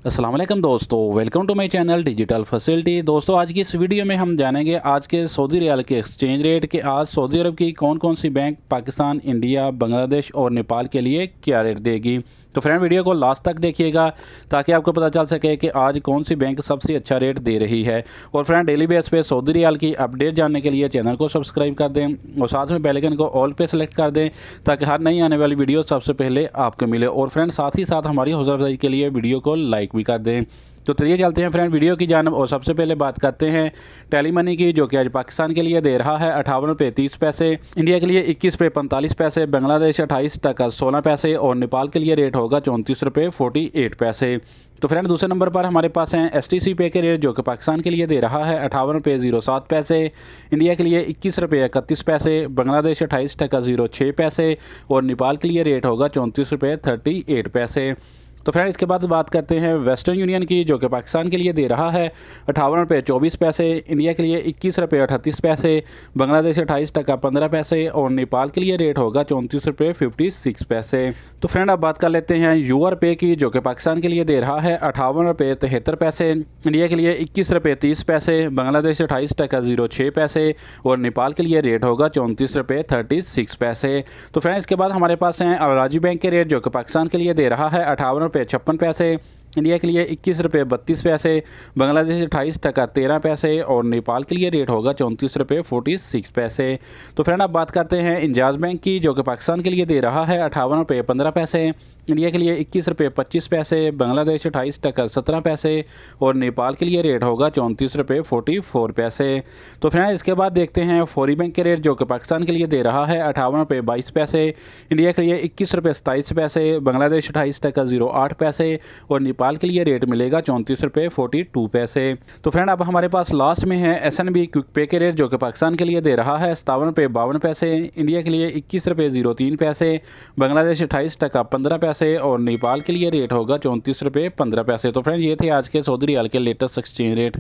अस्सलाम वालेकुम दोस्तों, welcome to my channel digital facility. दोस्तों आज की इस वीडियो में हम जानेंगे आज के सऊदी रियाल के एक्सचेंज रेट कि आज सऊदी अरब की कौन कौन सी बैंक पाकिस्तान, इंडिया, बांग्लादेश और नेपाल के लिए क्या रेट देगी। तो फ्रेंड वीडियो को लास्ट तक देखिएगा ताकि आपको पता चल सके कि आज कौन सी बैंक सबसे अच्छा रेट दे रही है। और फ्रेंड डेली बेस पे सऊदी रियाल की अपडेट जानने के लिए चैनल को सब्सक्राइब कर दें और साथ में बेल आइकन को ऑल पे सेलेक्ट कर दें ताकि हर नई आने वाली वीडियो सबसे पहले आपको मिले। और फ्रेंड साथ ही साथ हमारी हौसला अफजाई के लिए वीडियो को लाइक भी कर दें। तो चलिए चलते हैं फ्रेंड वीडियो की जानब और सबसे पहले बात करते हैं टेली मनी की, जो कि आज पाकिस्तान के लिए दे रहा है 58 रुपये 30 पैसे, इंडिया के लिए 21 रुपये 45 पैसे, बांग्लादेश 28 टका 16 पैसे और नेपाल के लिए रेट होगा 34 रुपये 48 पैसे। तो फ्रेंड दूसरे नंबर पर हमारे पास हैं STC पे के रेट, जो कि पाकिस्तान के लिए दे रहा है 58 रुपये 07 पैसे, इंडिया के लिए 21 रुपये 31 पैसे, बांग्लादेश 28 टका 06 पैसे और नेपाल के लिए रेट होगा 34 रुपये 38 पैसे। तो फ्रेंड इसके बाद बात करते हैं वेस्टर्न यूनियन की, जो कि पाकिस्तान के लिए दे रहा है 58 रुपये 24 पैसे, इंडिया के लिए 21 रुपये 38 पैसे, बांग्लादेश 28 टका 15 पैसे और नेपाल के लिए रेट होगा 34 रुपये 56 पैसे। तो फ्रेंड अब बात कर लेते हैं यूआर पे की, जो कि पाकिस्तान के लिए दे रहा है 58 रुपये 73 पैसे, इंडिया के लिए 21 रुपये 30 पैसे, बांग्लादेश 28 टका 06 पैसे और नेपाल के लिए रेट होगा 34 रुपये 36 पैसे। तो फ्रेंड इसके बाद हमारे पास हैं अल-राजी बैंक के रेट, जो कि पाकिस्तान के लिए दे रहा है 58 रुपये 56 पैसे, इंडिया के लिए 21 रुपये 32 पैसे, बांग्लादेश 28 टका 13 पैसे और नेपाल के लिए रेट होगा 34 रुपये 46 पैसे। तो फ्रेंड अब बात करते हैं इंजाज बैंक की, जो कि पाकिस्तान के लिए दे रहा है 58 रुपये 15 पैसे, इंडिया के लिए 21 रुपये 25 पैसे, बांग्लादेश 28 टका 17 पैसे और नेपाल के लिए रेट होगा 34 रुपये 44 पैसे। तो फ्रेंड इसके बाद देखते हैं फौरी बैंक के रेट, जो कि पाकिस्तान के लिए दे रहा है 58 रुपये 22 पैसे, इंडिया के लिए 21 रुपये 27 पैसे, बांग्लादेश 28 टका 08 पैसे और नेपाल के लिए रेट मिलेगा 34 रुपये 42 पैसे। तो फ्रेंड अब हमारे पास लास्ट में है SNB क्विक पे के रेट, जो कि पाकिस्तान के लिए दे रहा है 57 रुपये 52 पैसे, इंडिया के लिए 21 रुपये 03 पैसे, बांग्लादेश 28 टका 15 पैसे और नेपाल के लिए रेट होगा 34 रुपये 15 पैसे। तो फ्रेंड ये थे आज के सऊदी रियाल के लेटेस्ट एक्सचेंज रेट।